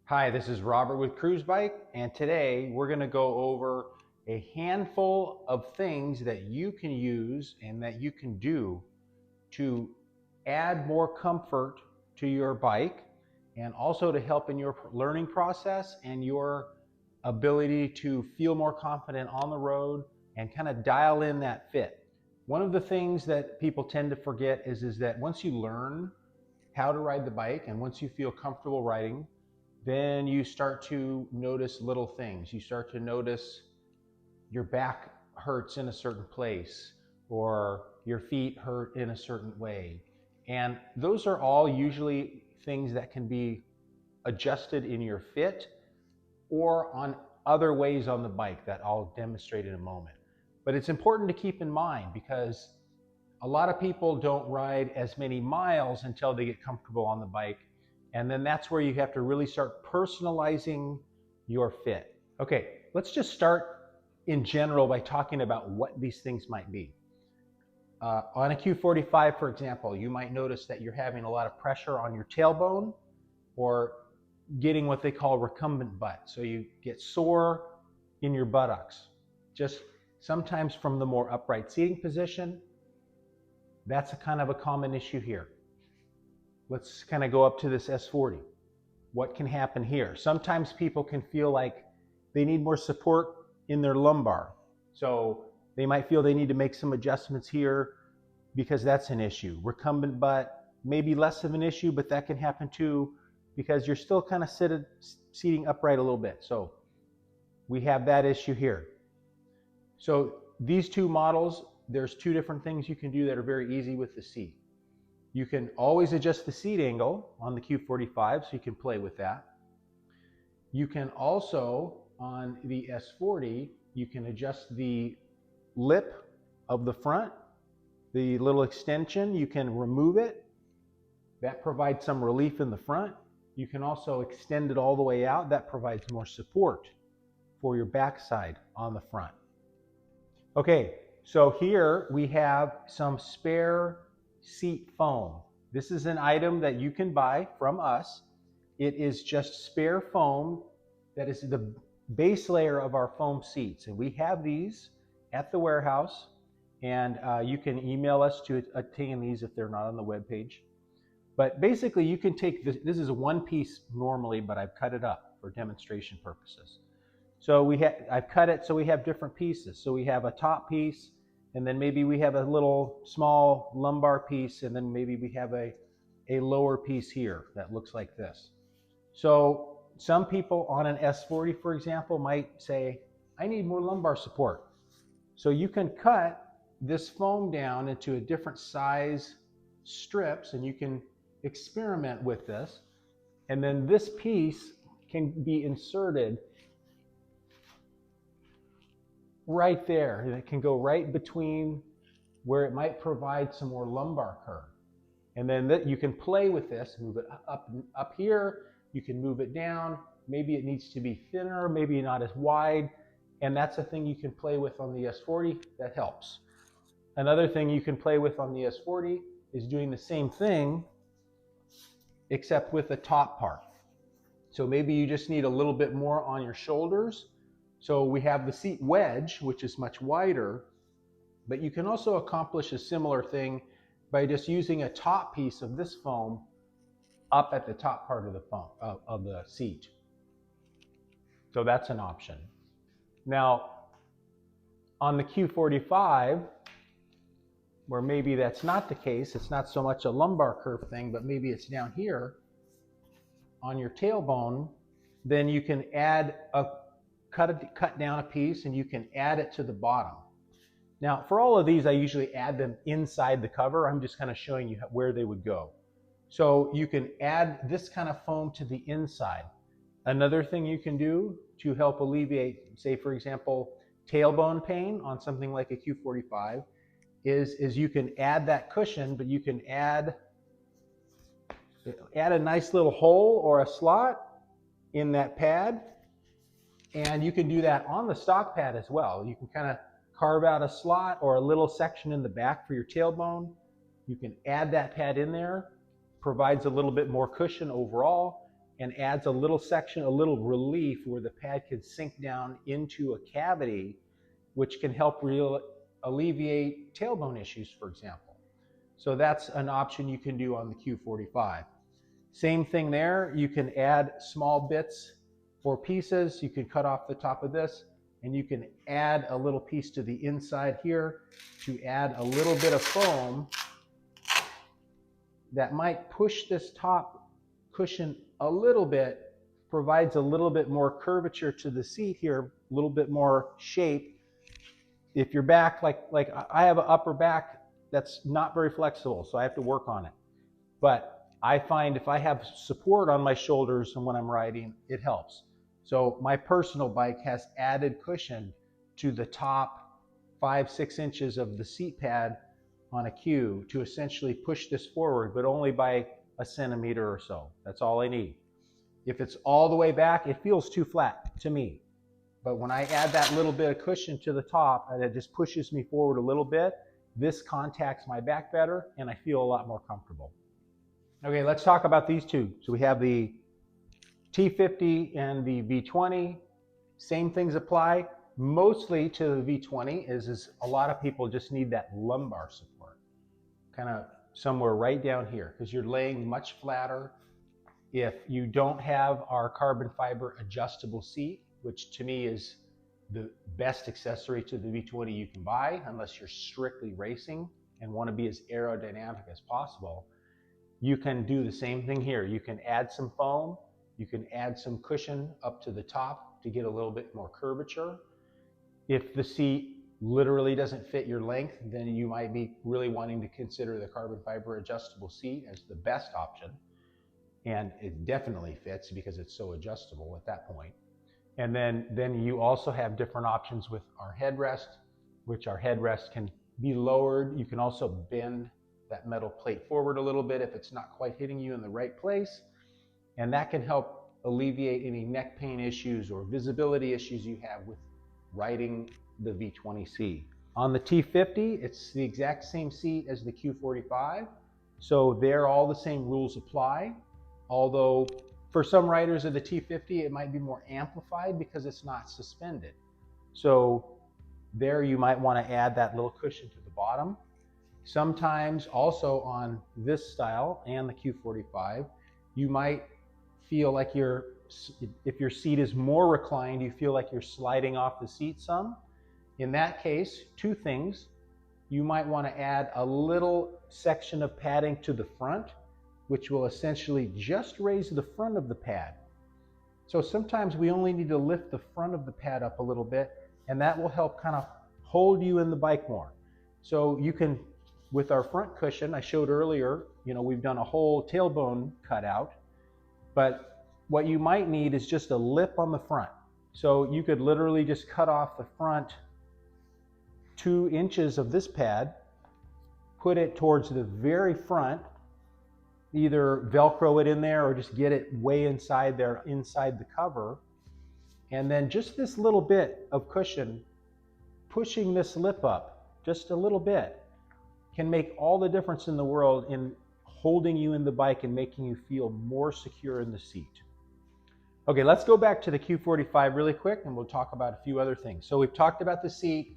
Hi, this is Robert with Cruzbike, and today we're going to go over a handful of things that you can use and that you can do to add more comfort to your bike and also to help in your learning process and your ability to feel more confident on the road and kind of dial in that fit. One of the things that people tend to forget is that once you learn how to ride the bike and once you feel comfortable riding, then you start to notice little things. You start to notice your back hurts in a certain place or your feet hurt in a certain way. And those are all usually things that can be adjusted in your fit or on other ways on the bike that I'll demonstrate in a moment. But it's important to keep in mind because a lot of people don't ride as many miles until they get comfortable on the bike. And then that's where you have to really start personalizing your fit. Okay, let's just start in general by talking about what these things might be. On a Q45, for example, you might notice that you're having a lot of pressure on your tailbone or getting what they call recumbent butt. So you get sore in your buttocks, just sometimes from the more upright seating position. That's a kind of a common issue here. Let's kind of go up to this S40. What can happen here? Sometimes people can feel like they need more support in their lumbar. So they might feel they need to make some adjustments here because that's an issue. Recumbent butt, maybe less of an issue, but that can happen too because you're still kind of seating upright a little bit. So we have that issue here. So these two models, there's two different things you can do that are very easy with the seat. You can always adjust the seat angle on the Q45, so you can play with that. You can also, on the S40, you can adjust the lip of the front, the little extension, you can remove it. That provides some relief in the front. You can also extend it all the way out. That provides more support for your backside on the front. Okay, so here we have some spare seat foam. This is an item that you can buy from us. It is just spare foam that is the base layer of our foam seats. And we have these at the warehouse, and you can email us to obtain these if they're not on the web page. But basically you can take this is a one piece normally, but I've cut it up for demonstration purposes. So I've cut it so we have different pieces. So we have a top piece, and then maybe we have a little small lumbar piece, and then maybe we have a lower piece here that looks like this. So some people on an S40, for example, might say, I need more lumbar support. So you can cut this foam down into a different size strips, and you can experiment with this. And then this piece can be inserted right there, and it can go right between where it might provide some more lumbar curve. And then you can play with this, move it up here, you can move it down, maybe it needs to be thinner, maybe not as wide, and that's a thing you can play with on the S40 that helps. Another thing you can play with on the S40 is doing the same thing except with the top part. So maybe you just need a little bit more on your shoulders. So we have the seat wedge, which is much wider, but you can also accomplish a similar thing by just using a top piece of this foam up at the top part of the foam of the seat. So that's an option. Now, on the Q45, where maybe that's not the case, it's not so much a lumbar curve thing, but maybe it's down here on your tailbone, then you can add cut down a piece and you can add it to the bottom. Now, for all of these, I usually add them inside the cover. I'm just kind of showing you where they would go. So you can add this kind of foam to the inside. Another thing you can do to help alleviate, say for example, tailbone pain on something like a Q45 is you can add that cushion, but you can add a nice little hole or a slot in that pad. And you can do that on the stock pad as well. You can kind of carve out a slot or a little section in the back for your tailbone. You can add that pad in there, provides a little bit more cushion overall. and adds a little section, a little relief where the pad can sink down into a cavity, which can help alleviate tailbone issues, for example. So that's an option you can do on the Q45. Same thing there, you can add small bits or pieces. You can cut off the top of this, and you can add a little piece to the inside here to add a little bit of foam that might push this top cushion a little bit, provides a little bit more curvature to the seat here, a little bit more shape. If your back, like I have an upper back that's not very flexible, so I have to work on it. But I find if I have support on my shoulders and when I'm riding, it helps. So my personal bike has added cushion to the top 5-6 inches of the seat pad on a Q to essentially push this forward, but only by a centimeter or so. That's all I need. If it's all the way back, it feels too flat to me. But when I add that little bit of cushion to the top, and it just pushes me forward a little bit, this contacts my back better, and I feel a lot more comfortable. Okay, let's talk about these two. So we have the T50 and the V20. Same things apply. Mostly to the V20 is a lot of people just need that lumbar support, kind of somewhere right down here, because you're laying much flatter. If you don't have our carbon fiber adjustable seat, which to me is the best accessory to the V20 you can buy, unless you're strictly racing and want to be as aerodynamic as possible, you can do the same thing here. You can add some foam, you can add some cushion up to the top to get a little bit more curvature. If the seat literally doesn't fit your length, then you might be really wanting to consider the carbon fiber adjustable seat as the best option. And it definitely fits because it's so adjustable at that point. And then you also have different options with our headrest, which our headrest can be lowered. You can also bend that metal plate forward a little bit if it's not quite hitting you in the right place. And that can help alleviate any neck pain issues or visibility issues you have with riding the V20C. On the T50, it's the exact same seat as the Q45. So there all the same rules apply. Although for some riders of the T50, it might be more amplified because it's not suspended. So there you might want to add that little cushion to the bottom. Sometimes also on this style and the Q45, you might feel like if your seat is more reclined, you feel like you're sliding off the seat some. In that case, two things. You might want to add a little section of padding to the front, which will essentially just raise the front of the pad. So sometimes we only need to lift the front of the pad up a little bit, and that will help kind of hold you in the bike more. So you can, with our front cushion, I showed earlier, we've done a whole tailbone cutout, but what you might need is just a lip on the front. So you could literally just cut off the front 2 inches of this pad, put it towards the very front, either Velcro it in there or just get it way inside there, inside the cover. And then just this little bit of cushion, pushing this lip up just a little bit, can make all the difference in the world in holding you in the bike and making you feel more secure in the seat. Okay, let's go back to the Q45 really quick and we'll talk about a few other things. So we've talked about the seat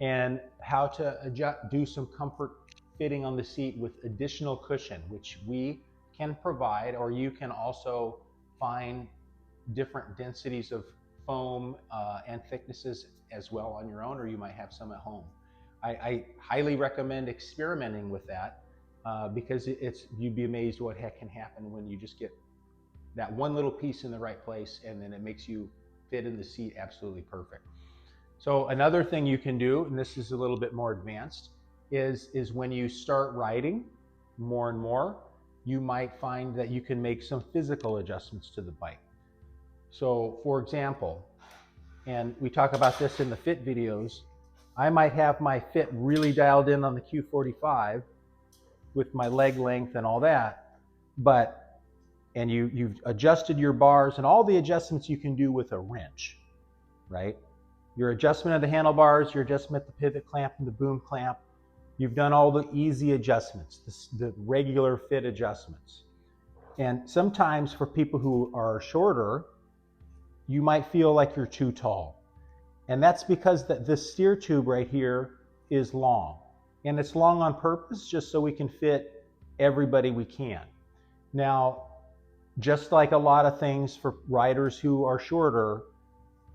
and how to do some comfort fitting on the seat with additional cushion, which we can provide, or you can also find different densities of foam and thicknesses as well on your own, or you might have some at home. I highly recommend experimenting with that because you'd be amazed what heck can happen when you just get that one little piece in the right place and then it makes you fit in the seat absolutely perfect. So another thing you can do, and this is a little bit more advanced, is when you start riding more and more, you might find that you can make some physical adjustments to the bike. So for example, and we talk about this in the fit videos, I might have my fit really dialed in on the Q45 with my leg length and all that, and you've adjusted your bars and all the adjustments you can do with a wrench, right? Your adjustment of the handlebars, your adjustment of the pivot clamp and the boom clamp, you've done all the easy adjustments, the regular fit adjustments. And sometimes for people who are shorter, you might feel like you're too tall. And that's because this steer tube right here is long. And it's long on purpose just so we can fit everybody we can. Now, just like a lot of things for riders who are shorter,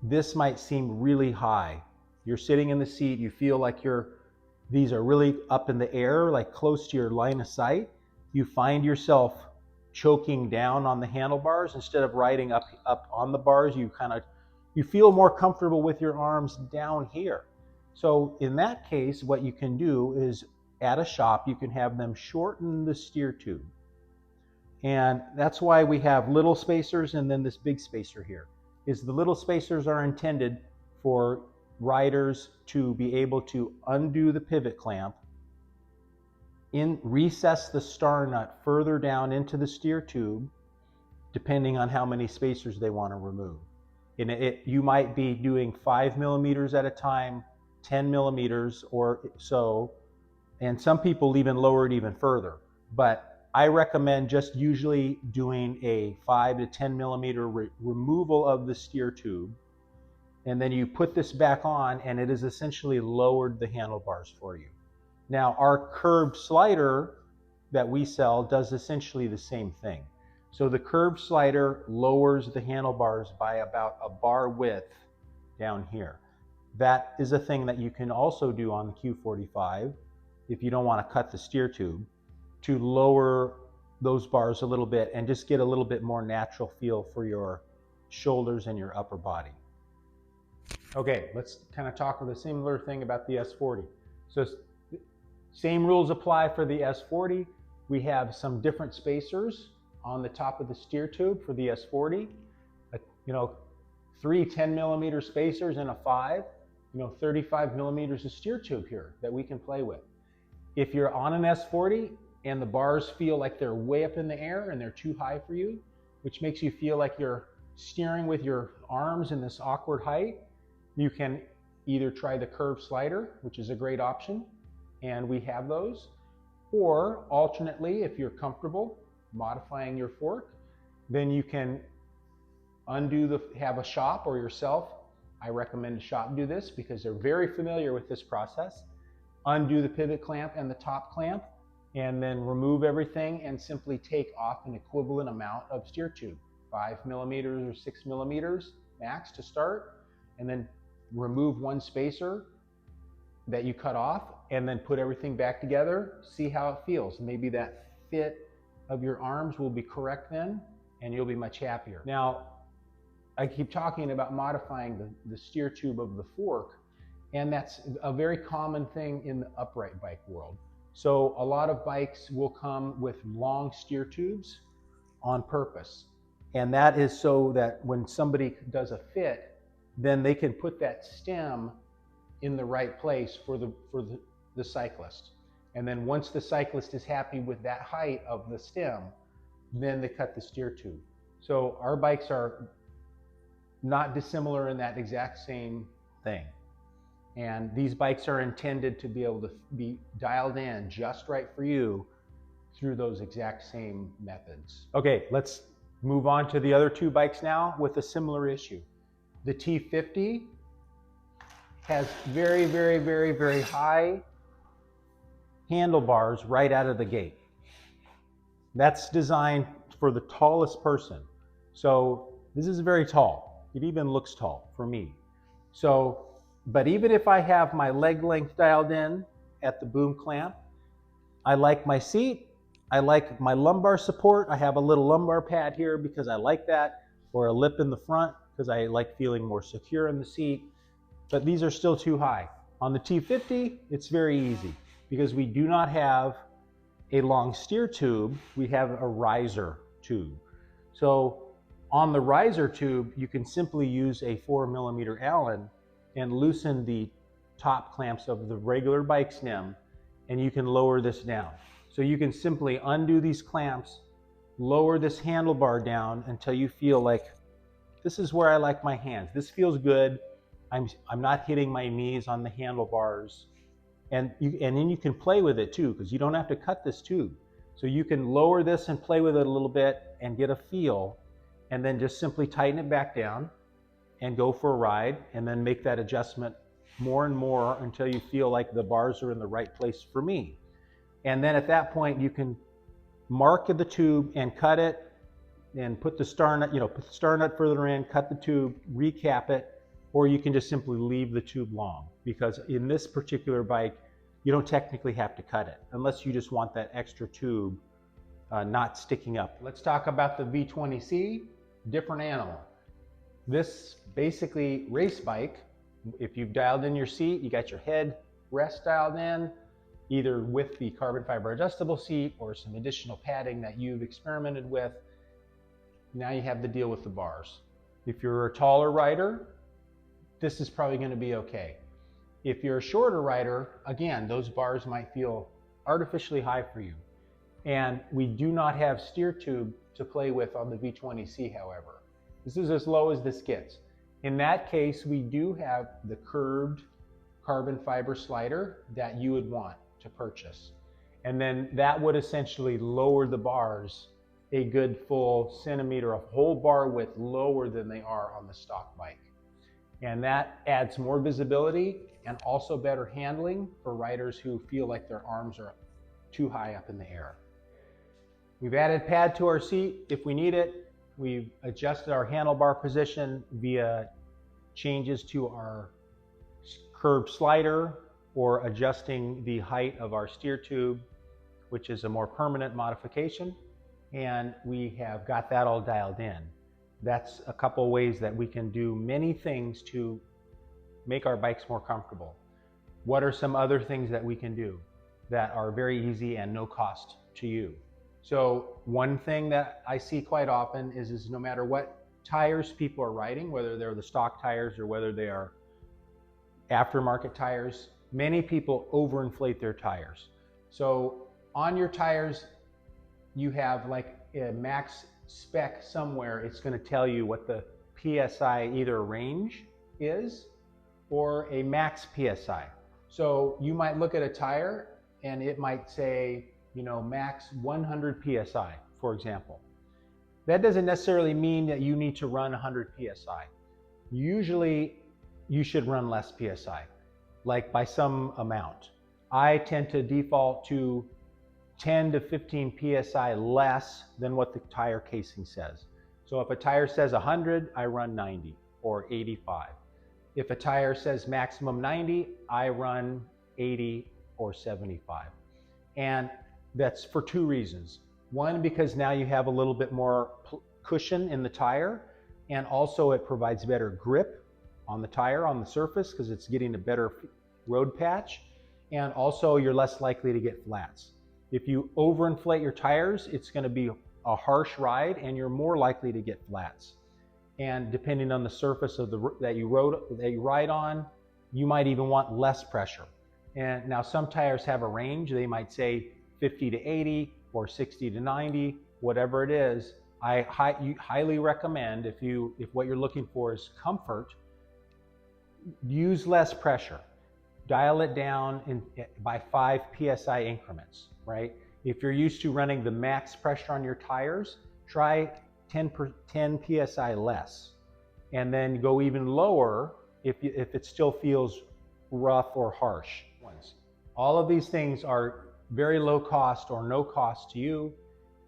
this might seem really high. You're sitting in the seat, you feel like these are really up in the air, like close to your line of sight. You find yourself choking down on the handlebars instead of riding up on the bars. You feel more comfortable with your arms down here. So in that case, what you can do is at a shop, you can have them shorten the steer tube. And that's why we have little spacers and then this big spacer here. Is the little spacers are intended for riders to be able to undo the pivot clamp, recess the star nut further down into the steer tube, depending on how many spacers they want to remove. And you might be doing 5 millimeters at a time, 10 millimeters or so, and some people even lower it even further. But I recommend just usually doing a 5 to 10 millimeter removal of the steer tube, and then you put this back on and it has essentially lowered the handlebars for you. Now our curved slider that we sell does essentially the same thing. So the curved slider lowers the handlebars by about a bar width down here. That is a thing that you can also do on the Q45 if you don't want to cut the steer tube, to lower those bars a little bit and just get a little bit more natural feel for your shoulders and your upper body. Okay, let's kind of talk with a similar thing about the S40. So same rules apply for the S40. We have some different spacers on the top of the steer tube for the S40. 3 10 millimeter spacers and a 5, 35 millimeters of steer tube here that we can play with. If you're on an S40 and the bars feel like they're way up in the air and they're too high for you, which makes you feel like you're steering with your arms in this awkward height, you can either try the curved slider, which is a great option, and we have those, or alternately, if you're comfortable modifying your fork, then you can have a shop or yourself. I recommend a shop do this because they're very familiar with this process. Undo the pivot clamp and the top clamp, and then remove everything and simply take off an equivalent amount of steer tube, 5 millimeters or 6 millimeters max to start, and then remove one spacer that you cut off, and then put everything back together, see how it feels. Maybe that fit of your arms will be correct then, and you'll be much happier. Now, I keep talking about modifying the steer tube of the fork, and that's a very common thing in the upright bike world. So a lot of bikes will come with long steer tubes on purpose. And that is so that when somebody does a fit, then they can put that stem in the right place for the cyclist. And then once the cyclist is happy with that height of the stem, then they cut the steer tube. So our bikes are not dissimilar in that exact same thing. And these bikes are intended to be able to be dialed in just right for you through those exact same methods. Okay, let's move on to the other two bikes now with a similar issue. The T50 has very, very, very, very high handlebars right out of the gate. That's designed for the tallest person. So this is very tall. It even looks tall for me. So, but even if I have my leg length dialed in at the boom clamp, I like my seat, I like my lumbar support. I have a little lumbar pad here because I like that, or a lip in the front because I like feeling more secure in the seat, but these are still too high. On the T50, it's very easy because we do not have a long steer tube, we have a riser tube. So on the riser tube, you can simply use a 4 millimeter Allen and loosen the top clamps of the regular bike stem, and you can lower this down. So you can simply undo these clamps, lower this handlebar down until you feel like, this is where I like my hands. This feels good. I'm not hitting my knees on the handlebars. And then you can play with it too, because you don't have to cut this tube. So you can lower this and play with it a little bit and get a feel, and then just simply tighten it back down and go for a ride, and then make that adjustment more and more until you feel like the bars are in the right place for me. And then at that point, you can mark the tube and cut it and put the star nut, put the star nut further in, cut the tube, recap it, or you can just simply leave the tube long, because in this particular bike, you don't technically have to cut it unless you just want that extra tube not sticking up. Let's talk about the V20C, different animal. This basically race bike, if you've dialed in your seat, you got your head rest dialed in, either with the carbon fiber adjustable seat or some additional padding that you've experimented with. Now you have to deal with the bars. If you're a taller rider, this is probably going to be okay. If you're a shorter rider, again, those bars might feel artificially high for you. And we do not have steer tube to play with on the V20C, however. This is as low as this gets. In that case, we do have the curved carbon fiber slider that you would want to purchase. And then that would essentially lower the bars a good full centimeter, a whole bar width lower than they are on the stock bike. And that adds more visibility and also better handling for riders who feel like their arms are too high up in the air. We've added pad to our seat if we need it. We've adjusted our handlebar position via changes to our curved slider or adjusting the height of our steer tube, which is a more permanent modification. And we have got that all dialed in. That's a couple ways that we can do many things to make our bikes more comfortable. What are some other things that we can do that are very easy and no cost to you? So one thing that I see quite often is no matter what tires people are riding, whether they're the stock tires or whether they are aftermarket tires, many people overinflate their tires. So on your tires, you have like a max spec somewhere. It's going to tell you what the PSI either range is or a max PSI. So you might look at a tire and it might say, max 100 PSI, for example. That doesn't necessarily mean that you need to run 100 PSI. Usually you should run less PSI, like by some amount. I tend to default to 10 to 15 PSI less than what the tire casing says. So if a tire says 100, I run 90 or 85. If a tire says maximum 90, I run 80 or 75. And that's for two reasons. One, because now you have a little bit more cushion in the tire, and also it provides better grip on the tire, on the surface, because it's getting a better road patch, and also you're less likely to get flats. If you overinflate your tires, it's going to be a harsh ride and you're more likely to get flats. And depending on the surface of that you ride on, you might even want less pressure. And now some tires have a range. They might say 50 to 80 or 60 to 90, whatever it is. I highly recommend, if what you're looking for is comfort, use less pressure. Dial it down by 5 PSI increments, right? If you're used to running the max pressure on your tires, try 10 PSI less, and then go even lower if it still feels rough or harsh. All of these things are very low cost or no cost to you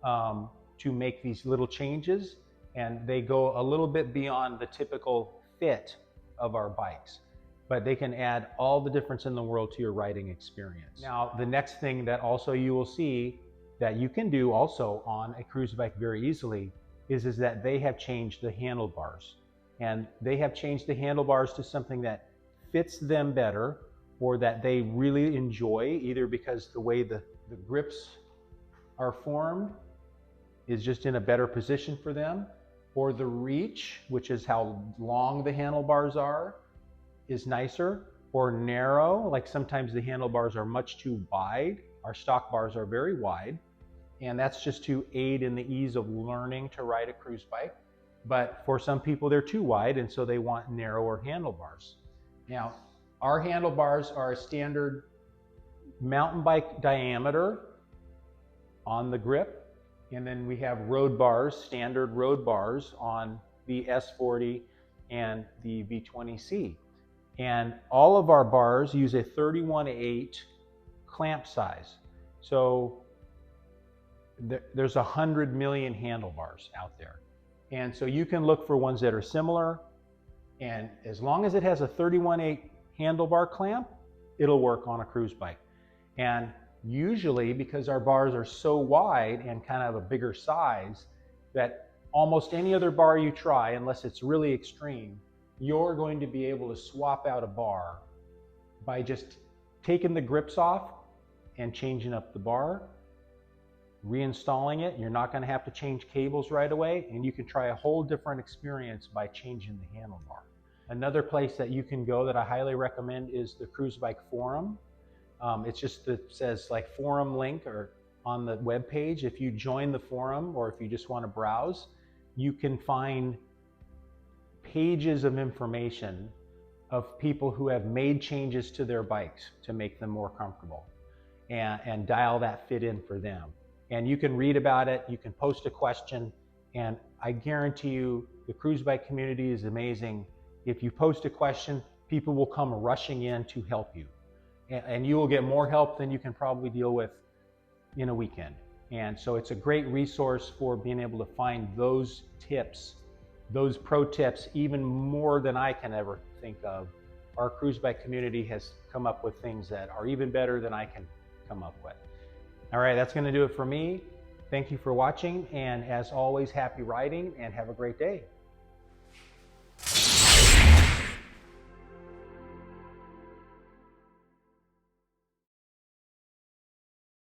to make these little changes, and they go a little bit beyond the typical fit of our bikes, but they can add all the difference in the world to your riding experience. Now, the next thing that also you will see that you can do also on a cruise bike very easily is that they have changed the handlebars, and they have changed the handlebars to something that fits them better or that they really enjoy, either because the way the grips are formed is just in a better position for them, or the reach, which is how long the handlebars are, is nicer, or narrow. Like sometimes the handlebars are much too wide. Our stock bars are very wide, and that's just to aid in the ease of learning to ride a cruise bike. But for some people, they're too wide, and so they want narrower handlebars. Now, our handlebars are a standard mountain bike diameter on the grip, And then we have road bars, standard road bars on the S40 and the V20C. And all of our bars use a 31/8 clamp size. So there's 100 million handlebars out there. And so you can look for ones that are similar. And as long as it has a 31/8 handlebar clamp, it'll work on a cruise bike. And usually, because our bars are so wide and kind of a bigger size, that almost any other bar you try, unless it's really extreme, you're going to be able to swap out a bar by just taking the grips off and changing up the bar, reinstalling it. You're not going to have to change cables right away, and you can try a whole different experience by changing the handlebar. Another place that you can go that I highly recommend is the Cruzbike forum. It's just, it says like forum link or on the web page. If you join the forum, or if you just want to browse, you can find pages of information of people who have made changes to their bikes to make them more comfortable, and dial that fit in for them. And you can read about it, you can post a question, and I guarantee you the cruise bike community is amazing. If you post a question, people will come rushing in to help you. And you will get more help than you can probably deal with in a weekend. And so it's a great resource for being able to find those tips, those pro tips, even more than I can ever think of. Our cruise bike community has come up with things that are even better than I can come up with. All right, that's going to do it for me. Thank you for watching, and as always, happy riding and have a great day.